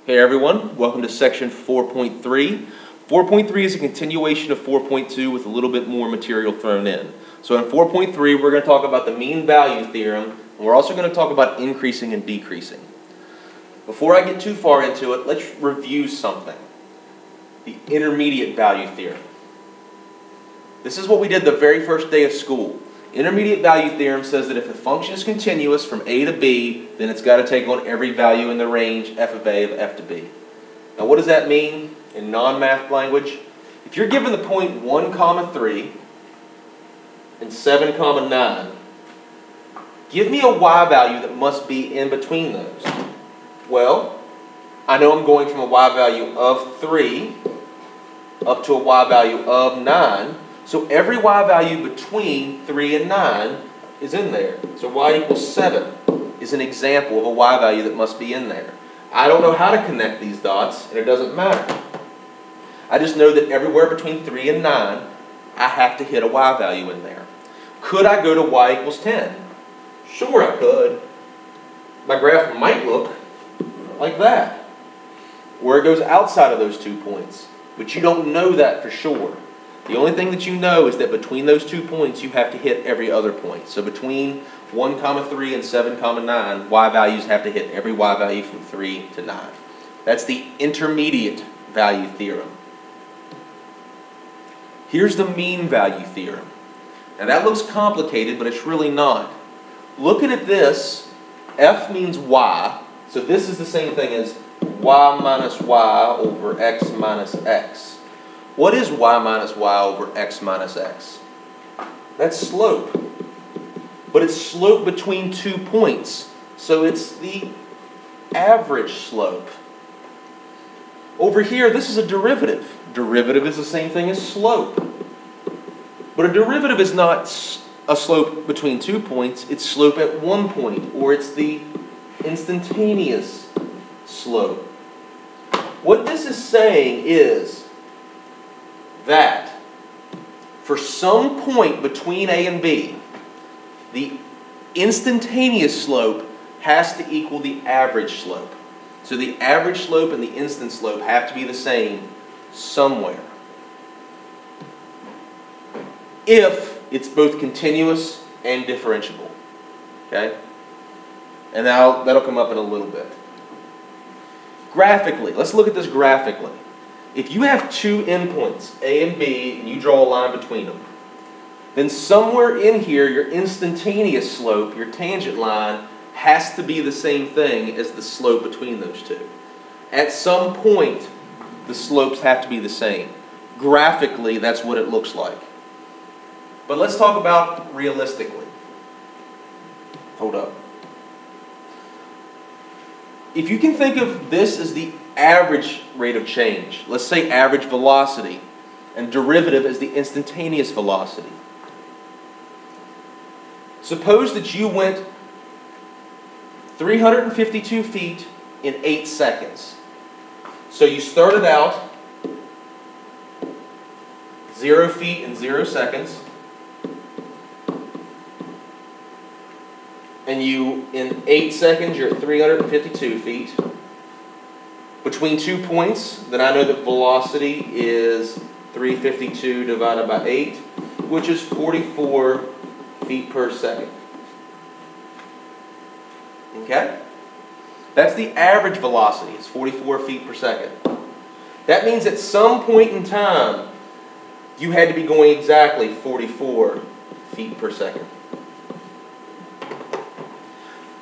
Hey everyone, welcome to section 4.3. 4.3 is a continuation of 4.2 with a little bit more material thrown in. So in 4.3 we're going to talk about the mean value theorem, and we're also going to talk about increasing and decreasing. Before I get too far into it, let's review something. The intermediate value theorem. This is what we did the very first day of school. Intermediate value theorem says that if a function is continuous from a to b, then it's got to take on every value in the range f of a of f to b. Now what does that mean in non-math language? If you're given the point 1, 3 and 7, 9, give me a y value that must be in between those. Well, I know I'm going from a y value of 3 up to a y value of 9. So every y value between 3 and 9 is in there. So y equals 7 is an example of a y value that must be in there. I don't know how to connect these dots, and it doesn't matter. I just know that everywhere between 3 and 9, I have to hit a y value in there. Could I go to y equals 10? Sure I could. My graph might look like that, where it goes outside of those 2 points. But you don't know that for sure. The only thing that you know is that between those 2 points, you have to hit every other point. So between 1, 3 and 7, 9, y values have to hit every y value from 3 to 9. That's the intermediate value theorem. Here's the mean value theorem. Now that looks complicated, but it's really not. Looking at this, f means y, so this is the same thing as y minus y over x minus x. What is y minus y over x minus x? That's slope. But it's slope between 2 points. So it's the average slope. Over here, this is a derivative. Derivative is the same thing as slope. But a derivative is not a slope between 2 points. It's slope at 1 point, or it's the instantaneous slope. What this is saying is that for some point between A and B, the instantaneous slope has to equal the average slope. So the average slope and the instant slope have to be the same somewhere. If it's both continuous and differentiable. Okay? And now that'll come up in a little bit. Graphically, let's look at this graphically. If you have 2 endpoints, A and B, and you draw a line between them, then somewhere in here, your instantaneous slope, your tangent line, has to be the same thing as the slope between those two. At some point, the slopes have to be the same. Graphically, that's what it looks like. But let's talk about realistically. Hold up. If you can think of this as the average rate of change, let's say average velocity, and derivative as the instantaneous velocity. Suppose that you went 352 feet in 8 seconds. So you started out 0 feet in 0 seconds, and in 8 seconds, you're at 352 feet. Between 2 points, then I know that velocity is 352 divided by 8, which is 44 feet per second. Okay? That's the average velocity. It's 44 feet per second. That means at some point in time, you had to be going exactly 44 feet per second.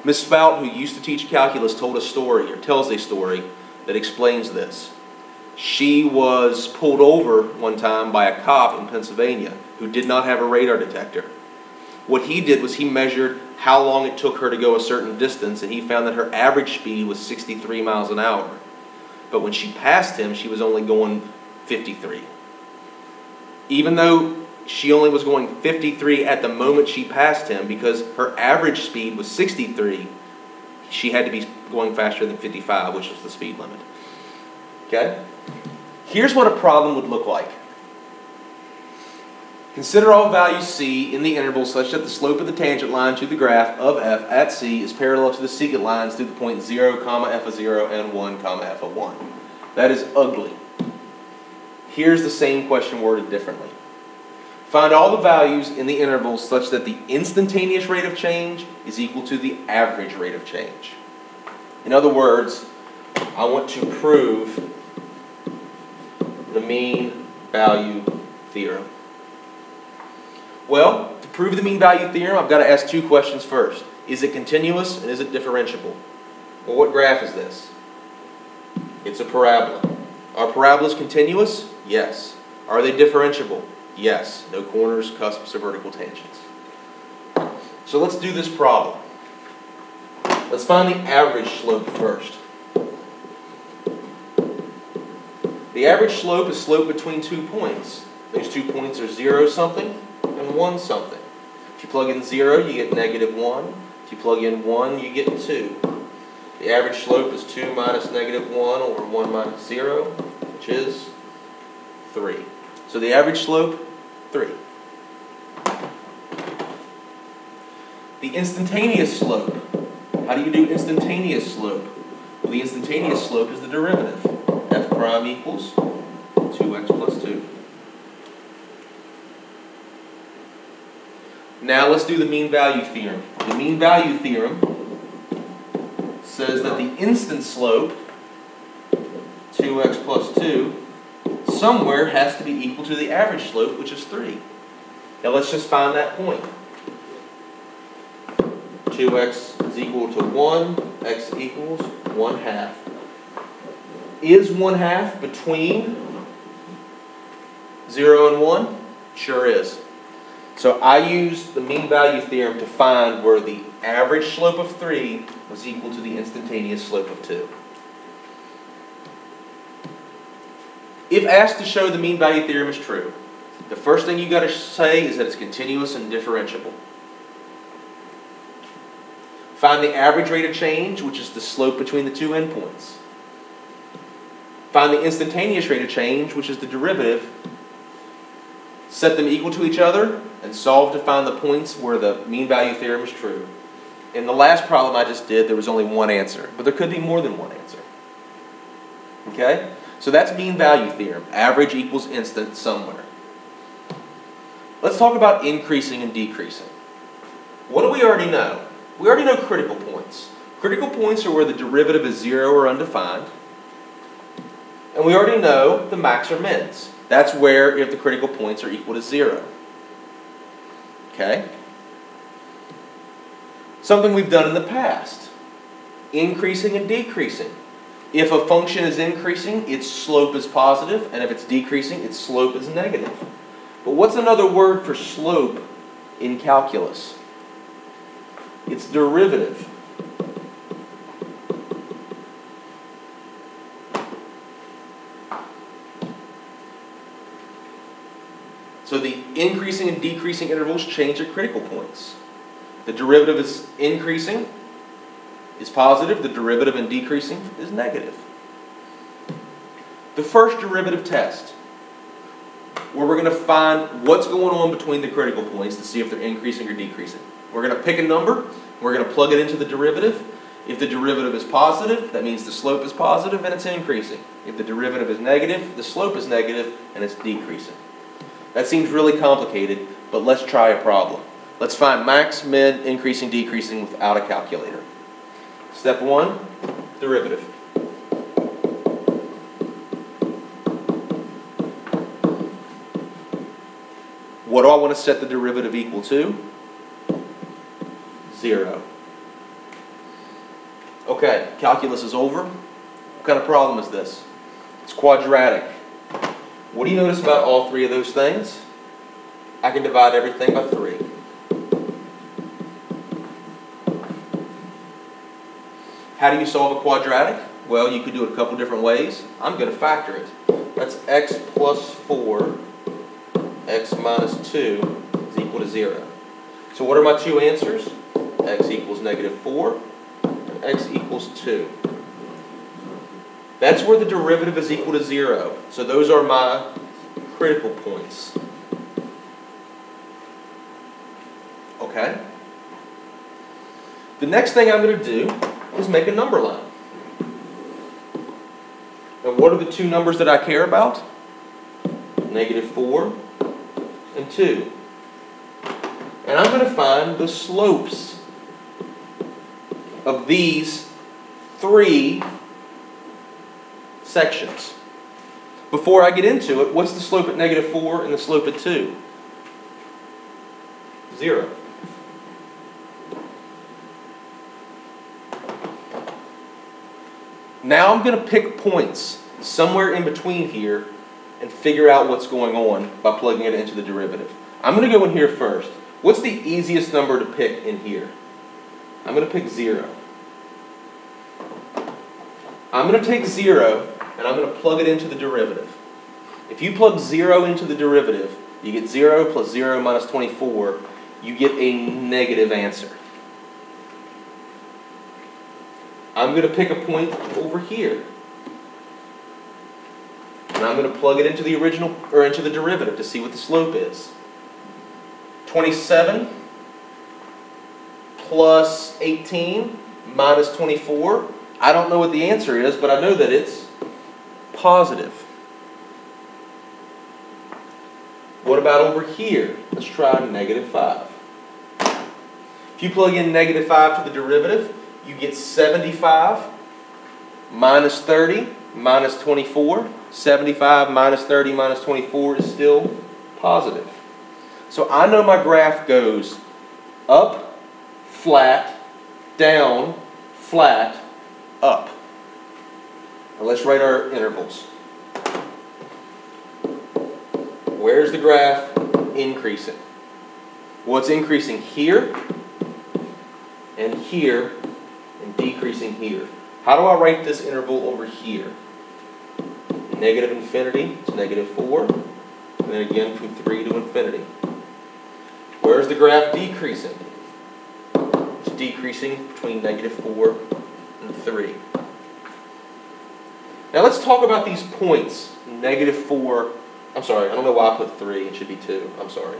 Miss Fout, who used to teach calculus, told a story, or tells a story, that explains this. She was pulled over one time by a cop in Pennsylvania who did not have a radar detector. What he did was he measured how long it took her to go a certain distance, and he found that her average speed was 63 miles an hour. But when she passed him, she was only going 53. Even though she only was going 53 at the moment she passed him, because her average speed was 63, she had to be going faster than 55, which was the speed limit. Okay? Here's what a problem would look like. Consider all values c in the interval such that the slope of the tangent line to the graph of f at c is parallel to the secant lines through the point 0, f of 0 and 1, f of 1. That is ugly. Here's the same question worded differently. Find all the values in the interval such that the instantaneous rate of change is equal to the average rate of change. In other words, I want to prove the mean value theorem. Well, to prove the mean value theorem, I've got to ask two questions first. Is it continuous and is it differentiable? Well, what graph is this? It's a parabola. Are parabolas continuous? Yes. Are they differentiable? Yes. No corners, cusps, or vertical tangents. So let's do this problem. Let's find the average slope first. The average slope is slope between 2 points. Those 2 points are 0 something and 1 something. If you plug in 0, you get -1. If you plug in 1, you get 2. The average slope is 2 minus -1 or 1 minus 0, which is 3. So the average slope, 3. The instantaneous slope. How do you do instantaneous slope? Well, the instantaneous slope is the derivative. F prime equals 2x plus 2. Now let's do the mean value theorem. The mean value theorem says that the instant slope, 2x plus 2, somewhere has to be equal to the average slope, which is 3. Now let's just find that point. 2x is equal to 1, x equals 1/2. Is 1/2 between 0 and 1? Sure is. So I used the mean value theorem to find where the average slope of 3 was equal to the instantaneous slope of 2. If asked to show the mean value theorem is true, the first thing you got to say is that it's continuous and differentiable. Find the average rate of change, which is the slope between the two endpoints. Find the instantaneous rate of change, which is the derivative. Set them equal to each other, and solve to find the points where the mean value theorem is true. In the last problem I just did, there was only one answer, but there could be more than one answer. Okay? So that's mean value theorem. Average equals instant somewhere. Let's talk about increasing and decreasing. What do we already know? We already know critical points. Critical points are where the derivative is 0 or undefined. And we already know the max or mins. That's where if the critical points are equal to 0. Okay? Something we've done in the past. Increasing and decreasing. If a function is increasing, its slope is positive, and if it's decreasing, its slope is negative. But what's another word for slope in calculus? It's derivative. So the increasing and decreasing intervals change at critical points. The derivative is increasing is positive, the derivative in decreasing is negative. The first derivative test, where we're going to find what's going on between the critical points to see if they're increasing or decreasing. We're going to pick a number, we're going to plug it into the derivative. If the derivative is positive, that means the slope is positive and it's increasing. If the derivative is negative, the slope is negative and it's decreasing. That seems really complicated, but let's try a problem. Let's find max, min, increasing, decreasing without a calculator. Step 1, derivative. What do I want to set the derivative equal to? 0. Okay, calculus is over. What kind of problem is this? It's quadratic. What do you notice about all three of those things? I can divide everything by 3. How do you solve a quadratic? Well, you could do it a couple different ways. I'm going to factor it. That's x plus 4, x minus 2 is equal to 0. So what are my two answers? X equals -4, and x equals 2. That's where the derivative is equal to 0. So those are my critical points. Okay? The next thing I'm going to do is make a number line. Now what are the two numbers that I care about? -4 and 2. And I'm going to find the slopes of these three sections. Before I get into it, what's the slope at -4 and the slope at 2? 0. Now I'm going to pick points somewhere in between here and figure out what's going on by plugging it into the derivative. I'm going to go in here first. What's the easiest number to pick in here? I'm going to pick 0. I'm going to take 0 and I'm going to plug it into the derivative. If you plug 0 into the derivative, you get 0 plus 0 minus 24. You get a negative answer. I'm going to pick a point over here. And I'm going to plug it into the original, or into the derivative to see what the slope is. 27 plus 18 minus 24. I don't know what the answer is, but I know that it's positive. What about over here? Let's try -5. If you plug in -5 to the derivative, you get 75 minus 30 minus 24. 75 minus 30 minus 24 is still positive. So I know my graph goes up, flat, down, flat, up. Now let's write our intervals. Where's the graph increasing? Well, it's increasing here and here and decreasing here. How do I write this interval over here? Negative infinity is -4, and then again from 3 to infinity. Where's the graph decreasing? It's decreasing between -4 and 3. Now let's talk about these points. -4, I'm sorry, I don't know why I put 3, it should be 2. I'm sorry.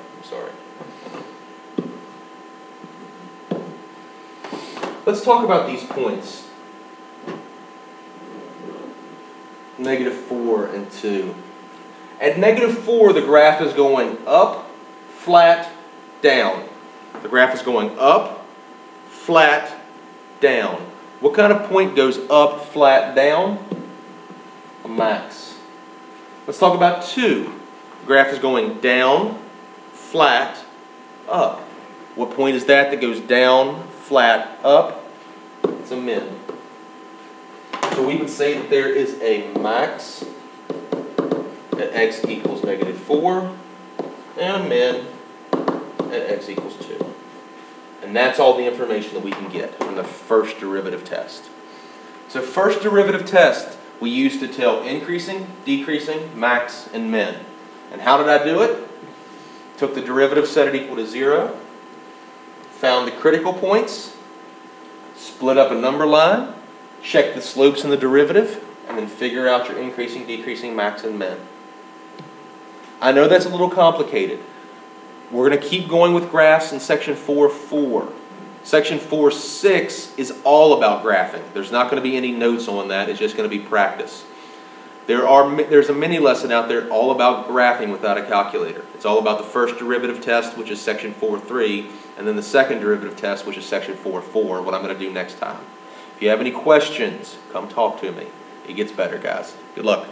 Let's talk about these points. -4 and 2. At -4, the graph is going up, flat, down. The graph is going up, flat, down. What kind of point goes up, flat, down? A max. Let's talk about 2. The graph is going down, flat, up. What point is that that goes down, flat, up? It's a min. So we would say that there is a max at x equals -4 and a min at x equals 2. And that's all the information that we can get from the first derivative test. So first derivative test we used to tell increasing, decreasing, max, and min. And how did I do it? Took the derivative, set it equal to 0, found the critical points, split up a number line, check the slopes in the derivative, and then figure out your increasing, decreasing, max, and min. I know that's a little complicated. We're going to keep going with graphs in section 4.4. Section 4.6 is all about graphing. There's not going to be any notes on that. It's just going to be practice. There's a mini lesson out there all about graphing without a calculator. It's all about the first derivative test, which is section 4.3, and then the second derivative test, which is section 4.4, what I'm going to do next time. If you have any questions, come talk to me. It gets better, guys. Good luck.